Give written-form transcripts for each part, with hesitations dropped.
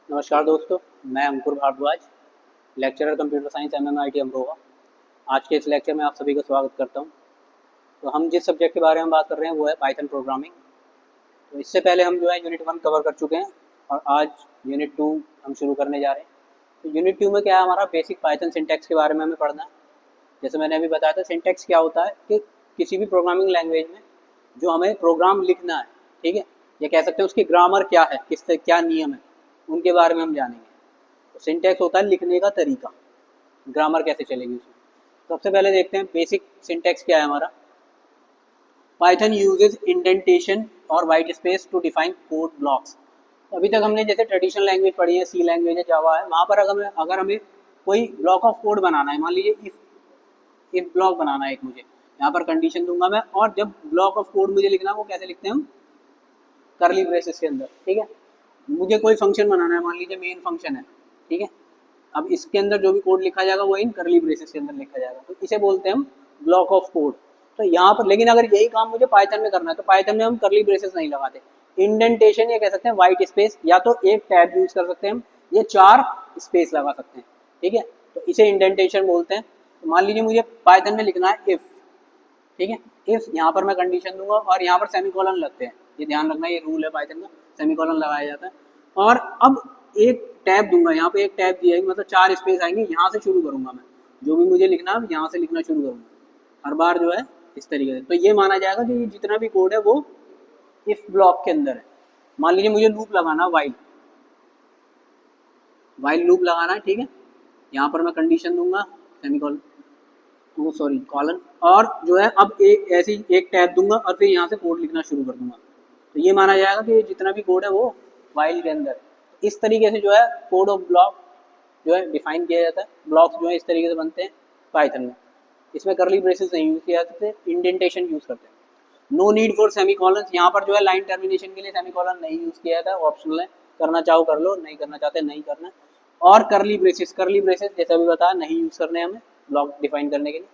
नमस्कार दोस्तों, मैं Ankur Bharadwaj, lecturer computer science MMIT Amroha. आज के इस लेक्चर में आप सभी का स्वागत करता हूं। तो हम जिस सब्जेक्ट के बारे में बात कर रहे हैं वो है पाइथन प्रोग्रामिंग। तो इससे पहले हम जो है यूनिट 1 कवर कर चुके हैं और आज यूनिट 2 हम शुरू करने जा रहे हैं। तो यूनिट 2 में क्या है, हमारा बेसिक पाइथन सिंटैक्स के बारे में हमें पढ़ना है। जैसे मैंने अभी बताया था, सिंटैक्स क्या होता है कि किसी भी प्रोग्रामिंग लैंग्वेज में जो हमें प्रोग्राम लिखना है, ठीक है, या कह सकते हैं उसकी ग्रामर क्या है, किससे क्या नियम है, उनके बारे में हम जानेंगे। तो सिंटैक्स होता है लिखने का तरीका, ग्रामर कैसे चलेगी उसमें। सबसे पहले देखते हैं बेसिक सिंटैक्स क्या है हमारा। पाइथन यूजेज इंडेंटेशन और white space to define code blocks. अभी तक हमने जैसे ट्रेडिशनल लैंग्वेज पढ़ी है, सी लैंग्वेज है, जावा है, वहाँ पर अगर हमें कोई ब्लॉक ऑफ कोड बनाना है, मान लीजिए इफ ब्लॉक बनाना है एक, मुझे यहाँ पर कंडीशन दूंगा मैं, और जब ब्लॉक ऑफ कोड मुझे लिखना है वो कैसे लिखते हैं हम, करली ब्रेसेस के अंदर, ठीक है। मुझे कोई फंक्शन बनाना है, मान लीजिए मेन फंक्शन है, ठीक है। अब इसके अंदर जो भी कोड लिखा जाएगा वो इन करली ब्रेसेस के अंदर लिखा जाएगा, तो इसे बोलते हैं हम ब्लॉक ऑफ कोड। तो यहाँ पर लेकिन अगर यही काम मुझे पाइथन में करना है तो पाइथन में हम करली ब्रेसेस नहीं लगाते, इंडेंटेशन या कह सकते हैं वाइट स्पेस, या तो एक टैब यूज कर सकते हैं हम, या 4 स्पेस लगा सकते हैं, ठीक है। तो इसे इंडेंटेशन बोलते हैं। तो मान लीजिए मुझे पाइथन में लिखना है इफ, ठीक है। इफ यहाँ पर मैं कंडीशन दूंगा और यहाँ पर सेमीकोलन लगते हैं, ये ध्यान रखना, ये रूल है पाइथन का, सेमीकोलन लगाया जाता है। और अब एक टैब दूंगा, यहाँ पे एक टैब दिया है, मतलब 4 स्पेस आएंगे, यहाँ से शुरू करूंगा मैं, जो भी मुझे लिखना है यहाँ से लिखना शुरू करूंगा हर बार जो है, इस तरीके से। तो ये माना जाएगा कि जितना भी कोड है वो इफ ब्लॉक के अंदर है। मान लीजिए मुझे लूप लगाना, वाइल वाइल लूप लगाना है, ठीक है। यहाँ पर मैं कंडीशन दूंगा सेमीकोलन, वो सॉरी कॉलन, और जो है अब एक ऐसी एक टैब दूंगा और फिर यहाँ से कोड लिखना शुरू कर दूंगा। तो ये माना जाएगा कि जितना भी कोड है वो वाइल के अंदर। इस तरीके से जो है कोड ऑफ ब्लॉक जो है डिफाइन किया जाता है। ब्लॉक्स जो है इस तरीके से बनते हैं पाइथन में। इसमें करली ब्रेसेस नहीं यूज किया जाते, इंडेंटेशन यूज करते हैं। नो नीड फॉर सेमीकोलन, यहाँ पर जो है लाइन टर्मिनेशन के लिए सेमीकोलन नहीं यूज किया जाता, ऑप्शनल है, करना चाहो कर लो, नहीं करना चाहते नहीं करना। और करली ब्रेसेस जैसा भी बताया नहीं यूज करने हमें ब्लॉक डिफाइन करने के लिए।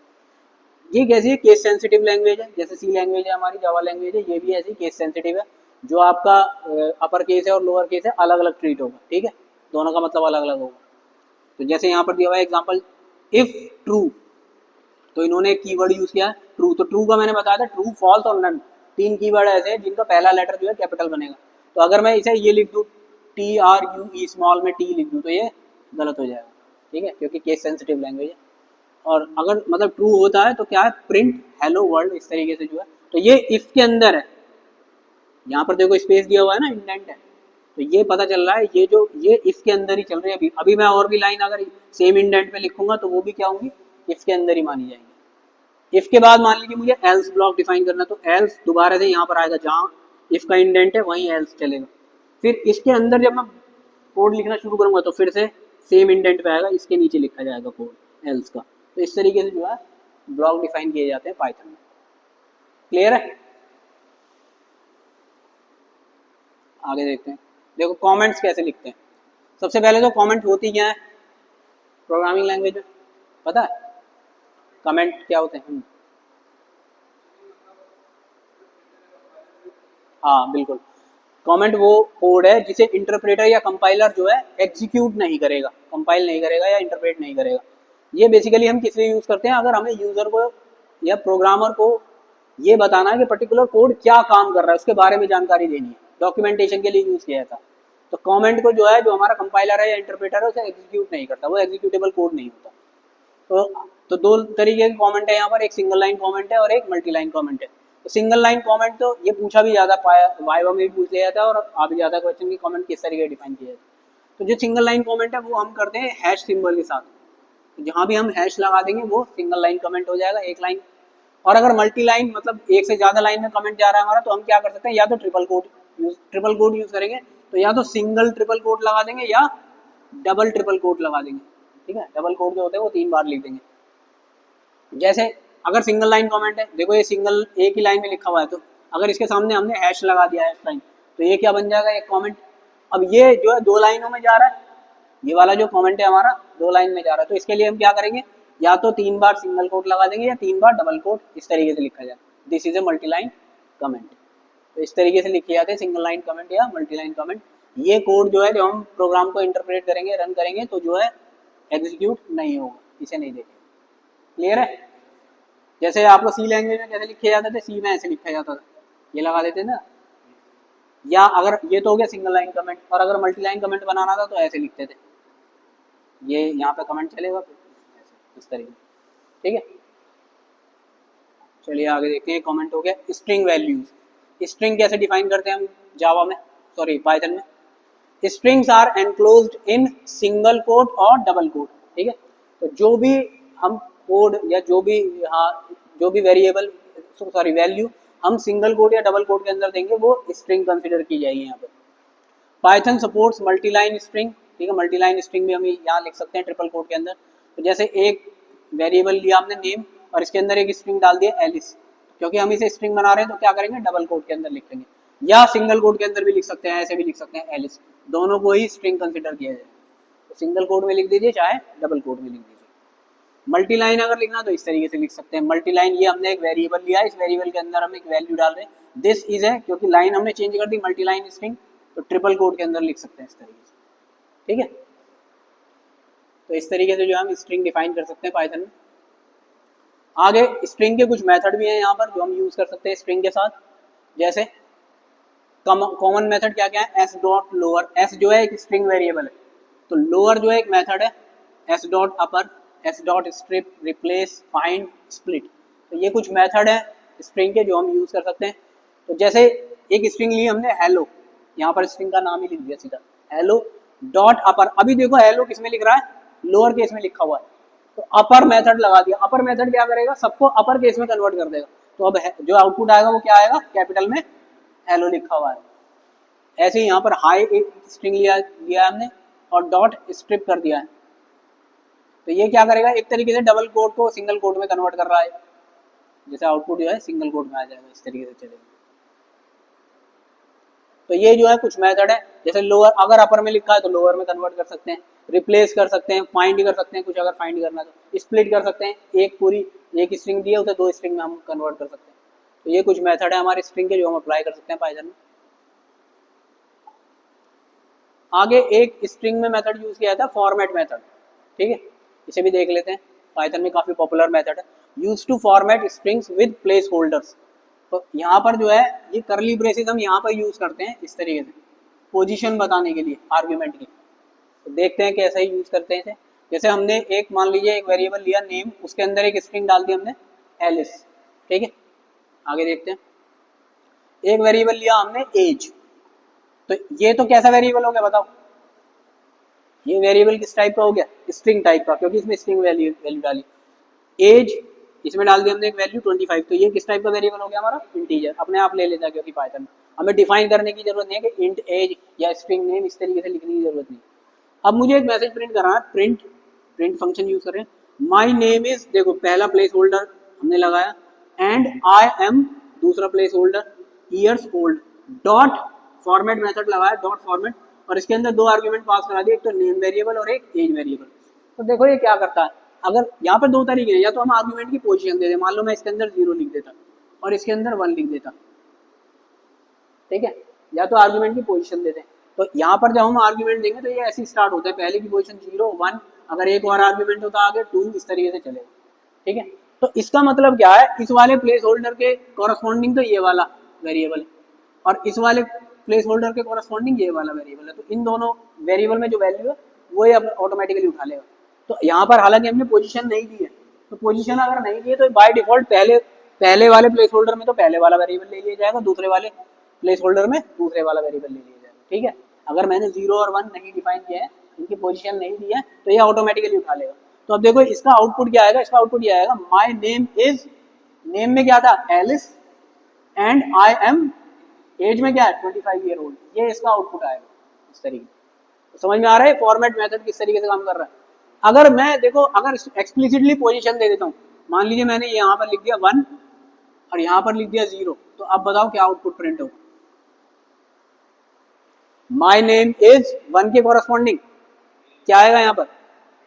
ये कैसी है, केस सेंसिटिव लैंग्वेज है, जैसे सी लैंग्वेज है हमारी, जावा लैंग्वेज है, ये भी ऐसी केस सेंसिटिव है। जो आपका अपर केस है और लोअर केस है अलग अलग ट्रीट होगा, ठीक है, दोनों का मतलब अलग अलग होगा। तो जैसे यहाँ पर दिया हुआ है एग्जांपल, इफ ट्रू, तो इन्होंने एक कीवर्ड यूज किया है ट्रू। तो ट्रू का मैंने बताया था, ट्रू फॉल्स और नन, 3 कीवर्ड ऐसे हैं जिनका पहला लेटर जो है कैपिटल बनेगा। तो अगर मैं इसे ये लिख दूँ, TRUE स्मॉल में टी लिख दूँ, तो ये गलत हो जाएगा, ठीक है, क्योंकि केस सेंसिटिव लैंग्वेज है। और अगर मतलब ट्रू होता है तो क्या है, प्रिंट हेलो वर्ल्ड, इस तरीके से जो है। तो ये इफ के अंदर है, यहाँ पर देखो स्पेस दिया हुआ है ना, इंडेंट है, तो ये पता चल रहा है ये जो ये इफ के अंदर ही चल रही है। अभी अभी मैं और भी लाइन अगर सेम इंडेंट पे लिखूंगा तो वो भी क्या होंगी, इफ के अंदर ही मानी जाएंगी। इफ के बाद मान लीजिए मुझे एल्स ब्लॉक डिफाइन करना, तो एल्स दोबारा से यहाँ पर आएगा, जहाँ इफ का इंडेंट है वहीं एल्स चलेगा। फिर इसके अंदर जब मैं कोड लिखना शुरू करूंगा तो फिर से सेम इंडेंट पे आएगा, इसके नीचे लिखा जाएगा कोड एल्स का। तो इस तरीके से जो है ब्लॉक डिफाइन किए जाते हैं पाइथन में। क्लियर है? आगे देखते हैं। देखो कमेंट्स कैसे लिखते हैं। सबसे पहले तो कमेंट होती क्या है प्रोग्रामिंग लैंग्वेज में, पता है कमेंट क्या होते हैं? हाँ बिल्कुल, कमेंट वो कोड है जिसे इंटरप्रेटर या कंपाइलर जो है एग्जीक्यूट नहीं करेगा, कंपाइल नहीं करेगा या इंटरप्रेट नहीं करेगा। ये बेसिकली हम किस लिए यूज करते हैं, अगर हमें यूजर को या प्रोग्रामर को ये बताना है कि पर्टिकुलर कोड क्या काम कर रहा है, उसके बारे में जानकारी देनी है, डॉक्यूमेंटेशन के लिए यूज किया जाता। तो कमेंट को जो है, जो हमारा कंपाइलर है या इंटरप्रेटर है, उसे एग्जीक्यूट नहीं करता, वो एग्जीक्यूटेबल कोड नहीं होता। तो दो तरीके के कमेंट है यहाँ पर, एक सिंगल लाइन कमेंट है और एक मल्टी लाइन कमेंट है। तो सिंगल लाइन कमेंट तो ये पूछा भी ज्यादा पाया, वाइवा में भी पूछ लिया जाता है, और आ भी ज्यादा क्वेश्चन की कमेंट किस तरीके डिफाइन किया जाता है। तो जो सिंगल लाइन कमेंट है वो हम करते हैं हैश सिंबल के साथ। तो जहाँ भी हम हैश लगा देंगे वो सिंगल लाइन कमेंट हो जाएगा, एक लाइन। और अगर मल्टी लाइन मतलब एक से ज्यादा लाइन में कमेंट जा रहा है हमारा, तो हम क्या कर सकते हैं, या तो ट्रिपल कोड यूज करेंगे, तो या तो सिंगल ट्रिपल कोड लगा देंगे या डबल ट्रिपल कोड लगा देंगे, ठीक है। डबल कोड जो होते हैं वो 3 बार लिख देंगे। जैसे अगर सिंगल लाइन कमेंट है, देखो ये सिंगल एक ही लाइन में लिखा हुआ है, तो अगर इसके सामने हमने हैश लगा दिया, हैश लाइन, तो ये क्या बन जाएगा, एक कमेंट। अब ये जो है 2 लाइनों में जा रहा है, ये वाला जो कमेंट है हमारा 2 लाइन में जा रहा है, तो इसके लिए हम क्या करेंगे, या तो 3 बार सिंगल कोट लगा देंगे या 3 बार डबल कोट, इस तरीके से लिखा जाए, this is a multi line comment. तो इस तरीके से लिखे जाते हैं सिंगल लाइन कमेंट या मल्टी लाइन कमेंट। ये कोड जो है जब हम प्रोग्राम को इंटरप्रेट करेंगे, रन करेंगे, तो जो है एग्जीक्यूट नहीं होगा, इसे नहीं देखेंगे। क्लियर है? जैसे आपको सी लैंग्वेज में कैसे लिखे जाते थे, सी में ऐसे लिखा जाता था, ये लगा देते ना, या अगर ये तो हो गया सिंगल लाइन कमेंट, और अगर मल्टी लाइन कमेंट बनाना था तो ऐसे लिखते थे, ये यहाँ पे कमेंट चलेगा फिर ऐसे इस तरीके। ठीक है, चलिए आगे देखते हैं। कमेंट हो गया। स्ट्रिंग वैल्यूज, स्ट्रिंग कैसे डिफाइन करते हैं हम जावा में, सॉरी पाइथन में। Strings are enclosed in single quote और डबल कोट। ठीक है, तो जो भी हम कोड या जो भी वेरिएबल सॉरी वैल्यू हम सिंगल कोट या डबल कोट के अंदर देंगे वो स्ट्रिंग कंसीडर की जाएगी यहाँ पर। Python supports multiline string. ठीक है, मल्टीलाइन स्ट्रिंग भी हम यहाँ लिख सकते हैं ट्रिपल कोट के अंदर। तो जैसे एक वेरिएबल लिया हमने नेम और इसके अंदर एक स्ट्रिंग डाल दिया एलिस, क्योंकि हम इसे स्ट्रिंग बना रहे हैं तो क्या करेंगे, डबल कोट के अंदर लिखेंगे, या सिंगल कोट के अंदर भी लिख सकते हैं, ऐसे भी लिख सकते हैं एलिस, दोनों को ही स्ट्रिंग कंसीडर किया जाए। तो सिंगल कोट में लिख दीजिए चाहे डबल कोट में लिख दीजिए। मल्टीलाइन अगर लिखना तो इस तरीके से लिख सकते हैं। मल्टीलाइन, ये हमने एक वेरिएबल लिया, इस वेरिएबल के अंदर हम एक वैल्यू डाल रहे हैं, दिस इज है, क्योंकि लाइन हमने चेंज कर दी मल्टीलाइन स्ट्रिंग, तो ट्रिपल कोट के अंदर लिख सकते हैं इस तरीके से। ठीक है, तो इस तरीके से जो हम स्ट्रिंग डिफाइन कर सकते हैं पाइथन में। आगे स्ट्रिंग के कुछ मेथड भी हैं यहाँ पर जो हम यूज कर सकते हैं स्ट्रिंग के साथ। जैसे कॉमन मेथड क्या क्या है, एस डॉट लोअर, एस जो है एक स्ट्रिंग वेरिएबल है, तो लोअर जो है एक मेथड है, S dot upper, S dot strip, replace, find, split. तो ये कुछ मेथड है स्ट्रिंग के जो हम यूज कर सकते हैं। तो जैसे एक स्ट्रिंग ली हमने हेलो, यहाँ पर स्ट्रिंग का नाम ही लिख दिया सीधा, हेलो डॉट अपर। अभी देखो हेलो किस में लिख रहा है, लोअर केस में लिखा हुआ है, तो अपर मेथड लगा दिया। अपर मेथड क्या करेगा, सबको अपर केस में कन्वर्ट कर देगा, तो अब जो आउटपुट आएगा वो क्या आएगा, कैपिटल में हेलो लिखा हुआ है। ऐसे ही यहाँ पर हाई एक स्ट्रिंग लिया हमने और डॉट स्ट्रिप कर दिया है, तो ये क्या करेगा, एक तरीके से डबल कोट को सिंगल कोट में कन्वर्ट कर रहा है, जैसे आउटपुट जो है सिंगल कोट में आ जाएगा, इस तरीके से चलेगा। तो ये जो है कुछ मेथड है। जैसे लोअर अगर अपर में लिखा है तो लोअर में कन्वर्ट कर सकते हैं, रिप्लेस कर सकते हैं, फाइंड कर सकते हैं, कुछ अगर फाइंड करना तो स्प्लिट कर सकते हैं, एक स्ट्रिंग दी है उसे दो स्ट्रिंग में हम कन्वर्ट कर सकते हैं। तो ये कुछ मेथड है हमारे स्ट्रिंग के जो हम अप्लाई कर सकते हैं पाइथन में। आगे एक स्ट्रिंग में मेथड यूज किया था फॉर्मेट मेथड। ठीक है, इसे भी देख लेते हैं, पाइथन में काफी पॉपुलर मेथड है, use to format strings with placeholders. तो यहाँ पर जो है ये करली ब्रेसेस हम यहाँ पर यूज करते हैं इस तरीके से, पोजीशन बताने के लिए आर्ग्यूमेंट की। तो देखते हैं कैसे यूज करते हैं इसे। जैसे हमने एक मान लीजिए एक वेरिएबल लिया नेम, उसके अंदर एक स्ट्रिंग डाल दी हमने एलिस। ठीक है, आगे देखते हैं। एक वेरिएबल लिया हमने एज, तो ये तो कैसा वेरिएबल हो गया बताओ, ये वेरिएबल किस टाइप का हो गया, स्ट्रिंग टाइप का, क्योंकि इसमें स्ट्रिंग वैल्यू डाली। एज इसमें डाल दी हमने एक वैल्यू 25, तो ये किस टाइप का वेरिएबल हो गया हमारा, इंटीजर, अपने आप ले लेता है, क्योंकि पाइथन में हमें डिफाइन करने की जरूरत नहीं है कि इंट एज या स्ट्रिंग नेम इस तरीके से लिखने की जरूरत नहीं। अब मुझे एक मैसेज प्रिंट करना है, प्रिंट फंक्शन यूज कर रहे हैं। माई नेम इज, देखो पहला प्लेस होल्डर हमने लगाया, एंड आई एम दूसरा place holder, years old, dot format method लगाया, डॉट फॉर्मेट, और इसके अंदर दो आर्ग्यूमेंट पास करा दिए, एक तो नेम वेरिएबल और एक एज वेरिएबल। तो देखो ये क्या करता है, अगर यहाँ पर दो तरीके हैं, या तो हम आर्ग्यूमेंट की पोजीशन दे दें, मान लो मैं इसके अंदर 0 लिख देता और इसके अंदर 1 लिख देता, ठीक है, या तो आर्ग्यूमेंट की पोजीशन दे दें। तो यहाँ पर जब हम आर्ग्यूमेंट देंगे तो ये ऐसे स्टार्ट होता है, पहले की पोजीशन 0 1, अगर एक और आर्ग्यूमेंट होता आगे 2, इस तरीके से चलेगा। ठीक है, तो इसका मतलब क्या है, इस वाले प्लेस होल्डर के कॉरस्पॉन्डिंग तो ये वाला वेरिएबल है, और इस वाले प्लेस होल्डर के कॉरस्पॉन्डिंग ये वाला वेरिएबल है, तो इन दोनों वेरिएबल में जो वैल्यू है वो ये ऑटोमेटिकली उठा लेगा। तो यहाँ पर हालांकि हमने पोजीशन नहीं दी है, तो पोजीशन अगर नहीं दी है तो बाय डिफॉल्ट पहले वाले प्लेस होल्डर में तो पहले वाला वेरिएबल ले लिया जाएगा, दूसरे वाले प्लेस होल्डर में दूसरे वाला वेरिएबल ले लिया जाएगा। ठीक है, अगर मैंने 0 और 1 नहीं डिफाइन किया है, इनकी पोजीशन नहीं दी है, तो ये ऑटोमेटिकली उठा लेगा। तो अब देखो इसका आउटपुट क्या आएगा, इसका आउटपुट ये आएगा, माई नेम इज, नेम में क्या था Alice, and I am, age में क्या है 25 ईयर ओल्ड, ये इसका आउटपुट आएगा इस तरीके। तो समझ में आ रहा है फॉर्मेट मेथड किस तरीके से काम कर रहा है। अगर मैं देखो अगर एक्सप्लिसिटली पोजीशन दे देता हूँ, मान लीजिए मैंने यहाँ पर लिख दिया 1 और यहाँ पर लिख दिया 0, तो अब बताओ क्या आउटपुट प्रिंट होगा। माई नेम इज 1 के कॉरस्पॉन्डिंग क्या आएगा यहाँ पर,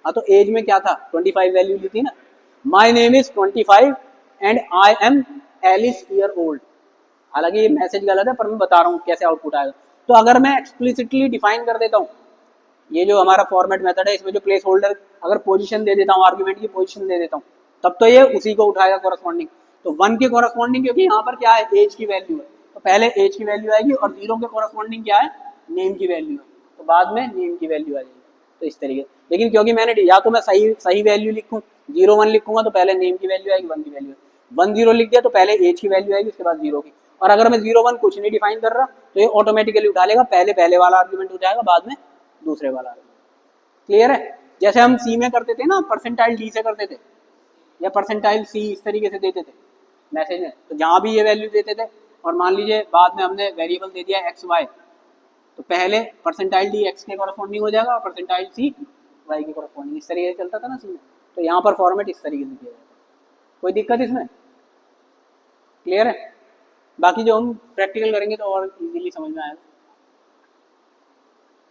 हाँ तो एज में क्या था 25 वैल्यू ली थी ना, my name is 25 and I am Alice year old. हालांकि ये मैसेज गलत है पर मैं बता रहा हूँ कैसे आउटपुट आएगा। तो अगर मैं एक्सप्लिसिटली डिफाइन कर देता हूँ, ये जो हमारा फॉर्मेट मेथड है इसमें जो प्लेस होल्डर अगर पोजीशन दे देता हूँ, आर्गुमेंट की पोजीशन दे देता हूँ, तब तो ये उसी को उठाएगा कॉरस्पॉन्डिंग। तो 1 के कॉरस्पॉन्डिंग, क्योंकि यहाँ पर क्या है, एज की वैल्यू है, तो पहले एज की वैल्यू आएगी, और 0 के कॉरस्पॉन्डिंग क्या है, नेम की वैल्यू है, तो बाद में नेम की वैल्यू आ जाएगी। तो इस तरीके, लेकिन क्योंकि मैंने या तो मैं सही वैल्यू लिखूँ, 0 1 लिखूंगा तो पहले नेम की वैल्यू आएगी, 1 की वैल्यू, 1 0 लिख दिया तो पहले एज की वैल्यू आएगी, उसके बाद 0 की। और अगर मैं 0 1 कुछ नहीं डिफाइन कर रहा तो ये ऑटोमेटिकली उठा लेगा, पहले वाला आर्गुमेंट उठाएगा, बाद में दूसरे वाला आर्गुमेंट। क्लियर है? जैसे हम सी में करते थे ना, परसेंटाइल डी से करते थे, या परसेंटाइल सी, इस तरीके से देते थे मैसेज में, तो जहाँ भी ये वैल्यू देते थे, और मान लीजिए बाद में हमने वेरिएबल दे दिया एक्स वाई, तो पहले परसेंटाइल डी एक्स के कॉरस्पॉन्डिंग हो जाएगा और परसेंटाइल सी वाई के कॉरस्पॉन्डिंग, इस तरीके से चलता था ना सी में। तो यहाँ पर फॉर्मेट इस तरीके से दिया जाता है। कोई दिक्कत इसमें? क्लियर है? बाकी जो हम प्रैक्टिकल करेंगे तो और इजीली समझ में आएगा।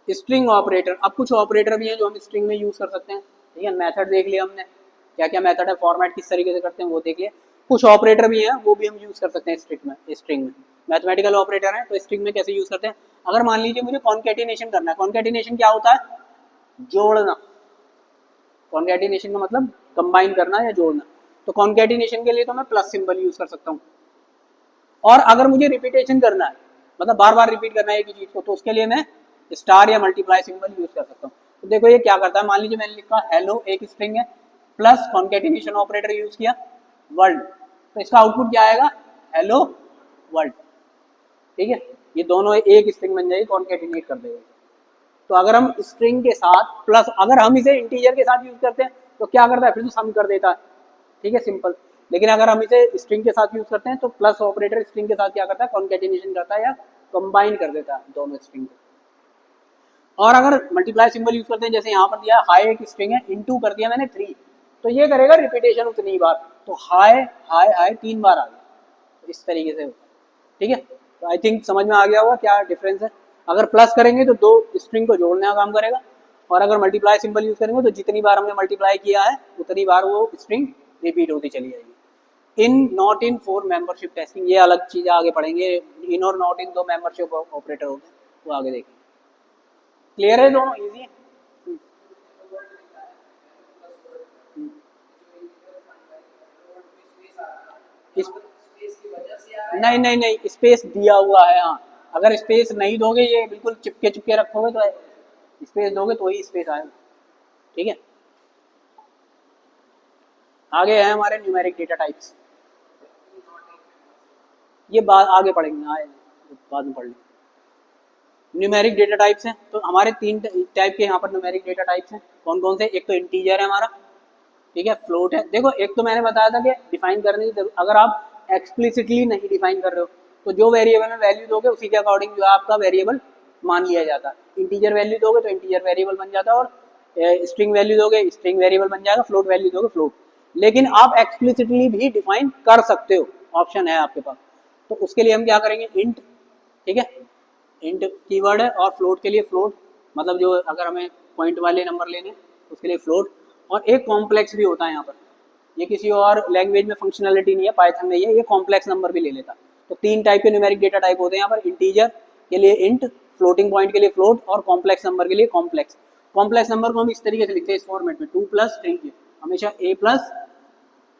स्ट्रिंग ऑपरेटर, अब कुछ ऑपरेटर भी हैं जो हम स्ट्रिंग में यूज़ कर सकते हैं, ठीक है। मेथड देख लिया हमने, क्या क्या मेथड है, फॉर्मेट किस तरीके से करते हैं वो देख लिया। कुछ ऑपरेटर भी हैं वो भी हम यूज़ कर सकते हैं स्ट्रिंग में। मैथमेटिकल ऑपरेटर है तो स्ट्रिंग में कैसे यूज़ करते हैं, अगर मान लीजिए मुझे कॉन्केटिनेशन करना है, कॉन्केटिनेशन क्या होता है, जोड़ना। कॉन्केटिनेशन का मतलब कंबाइन करना या जोड़ना, तो कॉन्केटिनेशन के लिए तो मैं प्लस सिंबल यूज़ कर सकता हूँ। और अगर मुझे रिपीटेशन करना है, मतलब बार बार रिपीट करना है एक ही चीज़ को, तो उसके लिए मैं स्टार या मल्टीप्लाई सिंबल यूज कर सकता हूँ। तो देखो ये क्या करता है, मान लीजिए मैंने लिखा हेलो, एक स्ट्रिंग है, प्लस कॉन्केटिनेशन ऑपरेटर यूज किया वर्ल्ड, तो इसका आउटपुट क्या आएगा, हेलो वर्ल्ड, ठीक है। ये दोनों एक स्ट्रिंग बन जाएगी, कॉन्केटिनेट कर देगा। तो अगर हम स्ट्रिंग के साथ प्लस, अगर हम इसे इंटीजर के साथ यूज करते हैं तो क्या करता है, फिर तो सम कर देता है, ठीक है, सिंपल। लेकिन अगर हम इसे स्ट्रिंग के साथ यूज करते हैं तो प्लस ऑपरेटर स्ट्रिंग के साथ क्या करता है, कॉन्केटिनेशन करता है या कंबाइन कर देता है दोनों स्ट्रिंग को। और अगर मल्टीप्लाई सिंबल यूज करते हैं, जैसे यहाँ पर दिया हाई एक स्ट्रिंग है, इनटू कर दिया मैंने 3, तो ये करेगा रिपीटेशन उतनी बार, तो हाई हाई हाई 3 बार आ गया, तो इस तरीके से होता है, ठीक है। तो आई थिंक समझ में आ गया होगा क्या डिफरेंस है। अगर प्लस करेंगे तो 2 स्ट्रिंग को जोड़ने का काम करेगा, और अगर मल्टीप्लाई सिंबल यूज करेंगे तो जितनी बार हमने मल्टीप्लाई किया है उतनी बार वो स्ट्रिंग रिपीट होती चली जाएगी। In not in for membership testing, ये अलग चीज़ आगे पढ़ेंगे। इन और नॉट इन 2 मेंबरशिप ऑपरेटर होते हैं, वो आगे देखेंगे। क्लियर है, दोनों इजी है। नहीं नहीं नहीं, स्पेस दिया हुआ है, हाँ। अगर स्पेस नहीं दोगे, ये बिल्कुल चिपके चिपके रखोगे, तो स्पेस दोगे तो ही स्पेस आएगा, ठीक है। आगे है हमारे न्यूमेरिक डेटा टाइप्स, ये बात आगे पढ़ेंगे, बाद में पढ़ लेंगे। न्यूमेरिक डेटा टाइप्स हैं, तो हमारे 3 टाइप के यहाँ पर न्यूमेरिक डेटा टाइप्स हैं। कौन कौन से, एक तो इंटीजर है हमारा, ठीक है, फ्लोट है। देखो एक तो मैंने बताया था कि डिफाइन करने की जरूरत, अगर आप एक्सप्लिसिटली नहीं डिफाइन कर रहे हो तो जो वेरिएबल में वैल्यू दोगे उसी के अकॉर्डिंग जो है आपका वेरिएबल मान लिया जाता है। इंटीजर वैल्यू दोगे तो इंटीजर वेरिएबल बन जाता है, और स्ट्रिंग वैल्यू दोगे स्ट्रिंग वेरिएबल बन जाएगा, फ्लोट वैल्यू दोगे फ्लोट। लेकिन आप एक्सप्लिसिटली भी डिफाइन कर सकते हो, ऑप्शन है आपके पास। तो उसके लिए हम क्या करेंगे, इंट, ठीक है, इंट कीवर्ड है, और फ्लोट के लिए फ्लोट, मतलब जो अगर हमें पॉइंट वाले नंबर लेने उसके लिए फ्लोट। और एक कॉम्प्लेक्स भी होता है यहाँ पर, ये किसी और लैंग्वेज में फंक्शनलिटी नहीं है, पाइथन में ये कॉम्प्लेक्स नंबर भी ले लेता। तो 3 टाइप के न्यूमेरिक डेटा टाइप होते हैं यहाँ पर, इंटीजर के लिए इंट, फ्लोटिंग पॉइंट के लिए फ्लोट, और कॉम्प्लेक्स नंबर के लिए कॉम्प्लेक्स। कॉम्प्लेक्स नंबर को हम इस तरीके से लिखते हैं, इस फॉर्मेट में 2 + 3j, हमेशा a +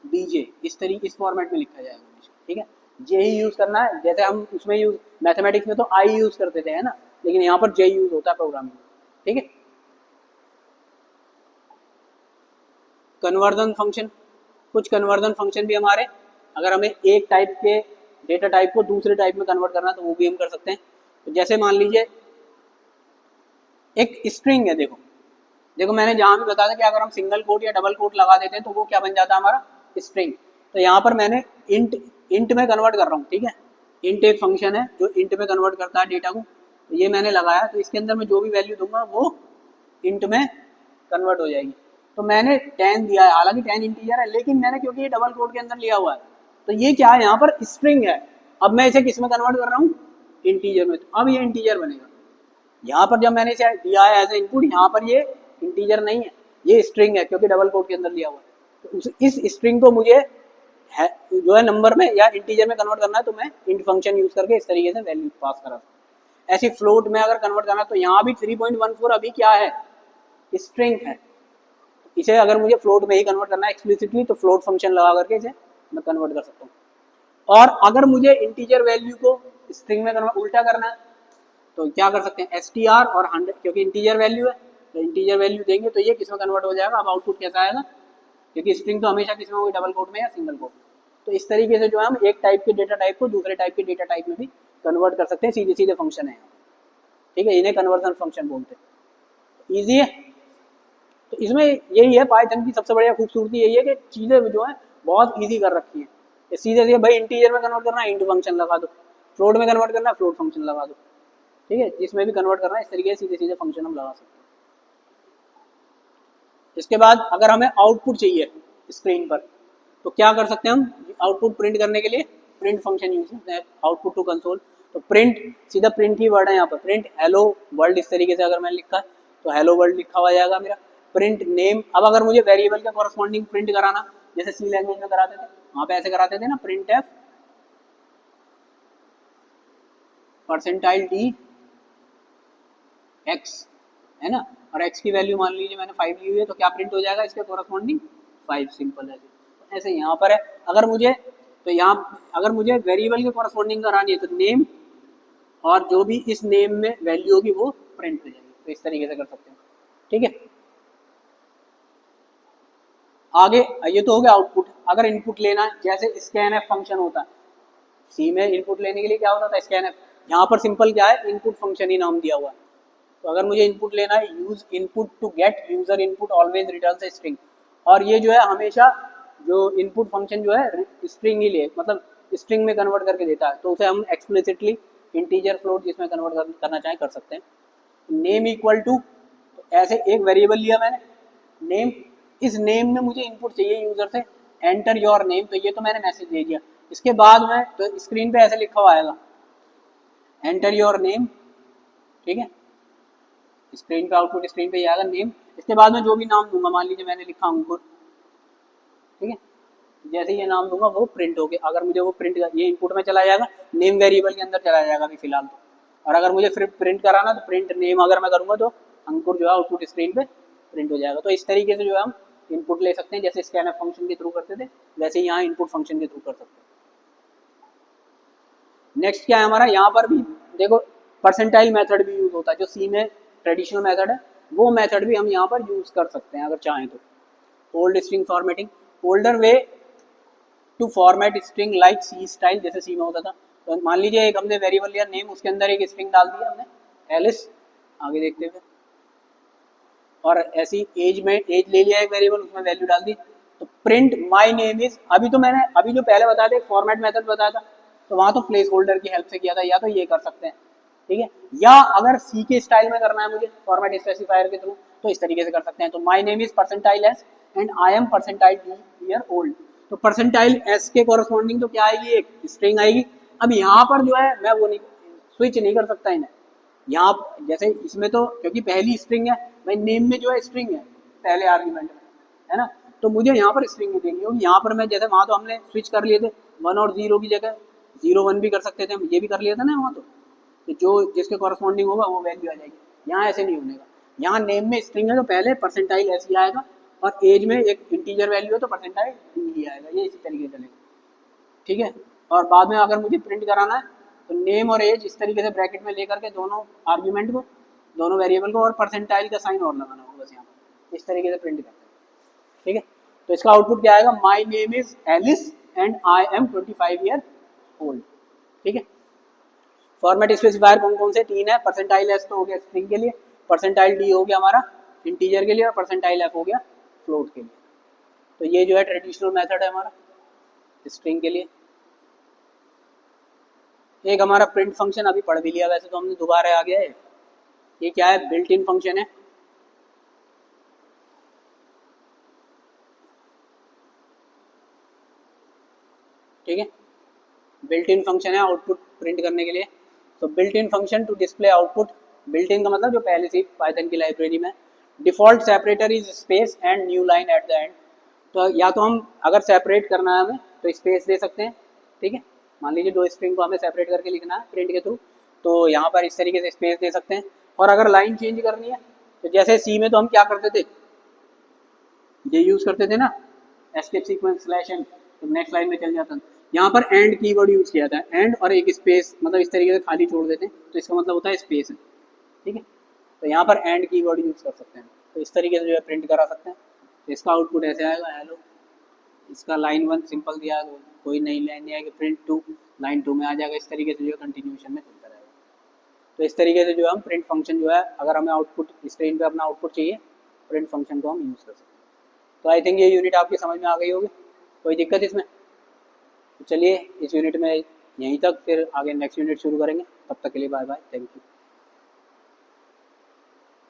bj, इस फॉर्मेट में लिखा जाएगा, ठीक है। जे ही यूज करना है, जैसे हम उसमें यूज मैथमेटिक्स में तो आई यूज करते थे, है ना, लेकिन यहाँ पर जे यूज होता है प्रोग्रामिंग में, ठीक है। कन्वर्जन फंक्शन, कुछ कन्वर्जन फंक्शन भी हमारे, अगर हमें एक टाइप के डेटा टाइप को दूसरे टाइप में कन्वर्ट करना है तो वो भी हम कर सकते हैं। तो जैसे मान लीजिए एक स्ट्रिंग है, देखो मैंने जहाँ भी बताया था कि अगर हम सिंगल कोट या डबल कोट लगा देते हैं तो वो क्या बन जाता है हमारा, स्ट्रिंग। तो यहाँ पर मैंने इंट में कन्वर्ट कर रहा हूँ, ठीक है। इंट एक फंक्शन है जो इंट में कन्वर्ट करता है डेटा को, तो ये मैंने लगाया, तो इसके अंदर मैं जो भी वैल्यू दूंगा वो इंट में कन्वर्ट हो जाएगी। तो मैंने 10 दिया है, हालांकि 10 इंटीजर है, लेकिन मैंने क्योंकि ये डबल कोट के अंदर लिया हुआ है तो ये क्या है, यहाँ पर स्ट्रिंग है। अब मैं इसे किस में कन्वर्ट कर रहा हूँ, इंटीजर में, तो अब ये इंटीजर बनेगा। यहाँ पर जब मैंने इसे दिया है एज ए इनपुट, यहाँ पर ये इंटीजर नहीं है, ये स्ट्रिंग है, क्योंकि डबल कोट के अंदर लिया हुआ है। तो इस स्ट्रिंग को मुझे जो है नंबर में या इंटीजर में कन्वर्ट करना है, तो मैं इंट फंक्शन यूज करके इस तरीके से वैल्यू पास करा सकता हूँ। ऐसी फ्लोट में अगर कन्वर्ट करना, तो यहाँ भी 3.14 अभी क्या है, स्ट्रिंग है। इसे अगर मुझे फ्लोट में ही कन्वर्ट करना है एक्सप्लिसिटली, तो फ्लोट फंक्शन लगा करके इसे मैं कन्वर्ट कर सकता हूँ। और अगर मुझे इंटीजर वैल्यू को स्ट्रिंग में कन्वर्ट उल्टा करना है, तो क्या कर सकते हैं, str और 100, क्योंकि इंटीजर वैल्यू है, तो इंटीजर वैल्यू देंगे तो ये किस में कन्वर्ट हो जाएगा। अब आउटपुट कैसा आएगा, क्योंकि स्ट्रिंग तो हमेशा किस में होगी, डबल कोट में या सिंगल कोट में। तो इस तरीके से जो है हम एक टाइप के डेटा टाइप को दूसरे टाइप के डेटा टाइप में भी कन्वर्ट कर सकते हैं, सीधे सीधे फंक्शन है, ठीक है, इन्हें कन्वर्जन फंक्शन बोलते हैं। ईजी है। तो इसमें यही है पाइथन की सबसे बढ़िया खूबसूरती, यही है कि चीज़ें जो है बहुत ईजी कर रखी है। सीधे सीधे भाई इंटीजर में कन्वर्ट करना है इंट फंक्शन लगा दो, फ्लोट में कन्वर्ट करना है फ्लोट फंक्शन लगा दो, ठीक है, जिसमें भी कन्वर्ट करना है इस तरीके से सीधे सीधे फंक्शन हम लगा सकते हैं। इसके बाद अगर हमें आउटपुट चाहिए स्क्रीन पर, तो क्या कर सकते हैं हम, आउटपुट प्रिंट करने के लिए प्रिंट फंक्शन यूज करते हैं, आउटपुट टू कंसोल। तो प्रिंट, सीधा प्रिंट ही वर्ड है यहाँ पर, प्रिंट हेलो वर्ल्ड, इस तरीके से अगर मैंने लिखा है तो हेलो वर्ल्ड लिखा हुआ जाएगा मेरा। प्रिंट नेम, अब अगर मुझे वेरिएबल के कॉरस्पॉन्डिंग प्रिंट कराना, जैसे सी लैंग्वेज में कराते थे, वहाँ पे ऐसे कराते थे ना, प्रिंट एफ %d x, है ना, और x की वैल्यू मान लीजिए मैंने 5 ली हुई है, तो क्या प्रिंट हो जाएगा इसके कॉरस्पॉन्डिंग 5, सिंपल है। ऐसे यहाँ पर है, अगर मुझे, तो यहाँ अगर मुझे वेरिएबल के कॉरस्पॉन्डिंग करानी है, तो नेम और जो भी इस नेम में वैल्यू होगी वो प्रिंट हो जाएगी। तो इस तरीके से कर सकते हैं, ठीक है। आगे ये तो हो गया आउटपुट। अगर इनपुट लेना है, जैसे स्कैन एफ फंक्शन होता है, सी में इनपुट लेने के लिए क्या होता था, स्कैन एफ, यहाँ पर सिंपल क्या है, इनपुट फंक्शन ही नाम दिया हुआ है। तो अगर मुझे इनपुट लेना है, use input to get user input always returns a string, और ये जो है हमेशा जो इनपुट फंक्शन जो है स्ट्रिंग ही ले, मतलब स्ट्रिंग में कन्वर्ट करके देता है, तो उसे हम एक्सप्लिसिटली इंटीजर फ्लोट जिसमें कन्वर्ट करना चाहें कर सकते हैं। नेम इक्वल टू, तो ऐसे एक वेरिएबल लिया मैंने नेम, इस नेम में मुझे इनपुट चाहिए यूजर से, एंटर योर नेम, तो ये तो मैंने मैसेज दे दिया। इसके बाद में तो स्क्रीन पे ऐसे लिखा हुआ आएगा एंटर योर नेम, ठीक है, स्क्रीन पे आउटपुट स्क्रीन पे आएगा नेम। इसके बाद में जो भी नाम दूंगा, मान लीजिए मैंने लिखा अंकुर, ठीक है, जैसे ये नाम दूंगा वो प्रिंट हो गया। अगर मुझे वो प्रिंट, ये इनपुट में चला जाएगा, नेम वेरिएबल के अंदर चला जाएगा अभी फिलहाल तो। और अगर मुझे फिर प्रिंट कराना, तो प्रिंट नेम अगर मैं करूँगा तो अंकुर जो है आउटपुट स्क्रीन पे प्रिंट हो जाएगा। तो इस तरीके से जो है हम इनपुट ले सकते हैं, जैसे स्कैनर फंक्शन के थ्रू करते थे, वैसे ही यहाँ इनपुट फंक्शन के थ्रू कर सकते हैं। नेक्स्ट क्या है हमारा, यहाँ पर भी देखो परसेंटाइल मेथड भी यूज होता है, जो सी में ट्रेडिशनल मेथड है, वो मेथड भी हम यहाँ पर यूज कर सकते हैं अगर चाहें तो। Old string formatting, older way to format string like C style, जैसे सी में होता था। तो मान लीजिए एक हमने वेरिएबल लिया नेम, उसके अंदर एक स्ट्रिंग डाल दिया हमने एलिस, आगे देखते हुए, और ऐसी एज में एज ले लिया एक वेरिएबल, उसमें वैल्यू डाल दी, तो प्रिंट माय नेम इज, अभी तो मैंने अभी जो पहले बताया था फॉर्मेट मेथड बताया था, तो वहाँ तो प्लेस होल्डर की हेल्प से किया था, या तो ये कर सकते हैं, ठीक है। या अगर सी के स्टाइल में करना है मुझे फॉर्मेट स्पेसिफायर के थ्रू, तो इस तरीके से कर सकते हैं। तो my name is percentile S and I M percentile year old, तो परसेंटाइल एस के कॉरस्पॉन्डिंग तो क्या आएगी, एक स्ट्रिंग आएगी। अब यहाँ पर जो है मैं वो नहीं स्विच नहीं कर सकता इन्हें, यहाँ जैसे इसमें तो क्योंकि पहली स्ट्रिंग है, भाई नेम में जो है स्ट्रिंग है पहले आर्ग्यूमेंट में, है ना, तो मुझे यहाँ पर स्ट्रिंग नहीं देनी होगी। यहाँ पर मैं जैसे वहाँ तो हमने स्विच कर लिए थे 1 और 0 की जगह 0 1 भी कर सकते थे हम, ये भी कर लिया था ना वहाँ तो जो जिसके कॉरस्पॉन्डिंग होगा वो वैल्यू आ जाएगी। यहाँ ऐसे नहीं होने का, यहाँ नेम में स्ट्रिंग है तो पहले परसेंटाइल ऐसे ही आएगा, और एज में एक इंटीजर वैल्यू है तो परसेंटाइल डी ही आएगा, ये इसी तरीके से चलेगा, ठीक है। और बाद में अगर मुझे प्रिंट कराना है, तो नेम और एज इस तरीके से ब्रैकेट में लेकर के दोनों आर्ग्यूमेंट को, दोनों वेरिएबल को, और परसेंटाइल का साइन और लगाना होगा बस यहाँ पर, इस तरीके से प्रिंट करते हैं, ठीक है। तो इसका आउटपुट क्या आएगा, my name is Alice and I am 25 year old, ठीक है। फॉर्मेट स्पेसिफायर कौन कौन से, 3 है। परसेंटाइल एस तो हो गया स्ट्रिंग के लिए, परसेंटाइल डी हो गया हमारा इंटीजर के लिए, और परसेंटाइल एफ हो गया फ्लोट के लिए। तो ये जो है ट्रेडिशनल मेथड है हमारा स्ट्रिंग के लिए। एक हमारा प्रिंट फंक्शन अभी पढ़ भी लिया, वैसे तो हमने दोबारा आ गया है। ये क्या है, बिल्ट इन फंक्शन है, ठीक है, बिल्ट इन फंक्शन है आउटपुट प्रिंट करने के लिए। तो built in function to display output, built in का मतलब जो पहले से पाइथन की लाइब्रेरी में, default separator is space and new line at the end. तो या तो हम अगर सेपरेट करना है हमें तो स्पेस दे सकते हैं, ठीक है, मान लीजिए 2 स्ट्रिंग को हमें सेपरेट करके लिखना है प्रिंट के थ्रू, तो यहाँ पर इस तरीके से स्पेस दे सकते हैं। और अगर लाइन चेंज करनी है तो जैसे सी में तो हम क्या करते थे, ये यूज़ करते थे ना, एस्केप सीक्वेंस स्लैश एन, तो नेक्स्ट लाइन में चल जाता था। यहाँ पर एंड कीवर्ड यूज़ किया था, एंड और एक स्पेस, मतलब इस तरीके से खाली छोड़ देते हैं तो इसका मतलब होता है स्पेस है, ठीक है। तो यहाँ पर एंड कीवर्ड यूज़ कर सकते हैं, तो इस तरीके से जो है प्रिंट करा सकते हैं। तो इसका आउटपुट ऐसे आएगा, हेलो। इसका लाइन 1 सिंपल दिया तो कोई नई लाइन नहीं आएगी, प्रिंट 2 लाइन 2 में आ जाएगा। इस तरीके से जो है कंटिन्यूएशन में चलता रहेगा। तो इस तरीके से जो है हम प्रिंट फंक्शन जो है, अगर हमें आउटपुट स्क्रीन पे अपना आउटपुट चाहिए, प्रिंट फंक्शन को हम यूज़ कर सकते हैं। तो आई थिंक ये यूनिट आपकी समझ में आ गई होगी, कोई दिक्कत इसमें? तो चलिए इस यूनिट में यहीं तक, फिर आगे नेक्स्ट यूनिट शुरू करेंगे। तब तक के लिए बाय बाय, थैंक यू।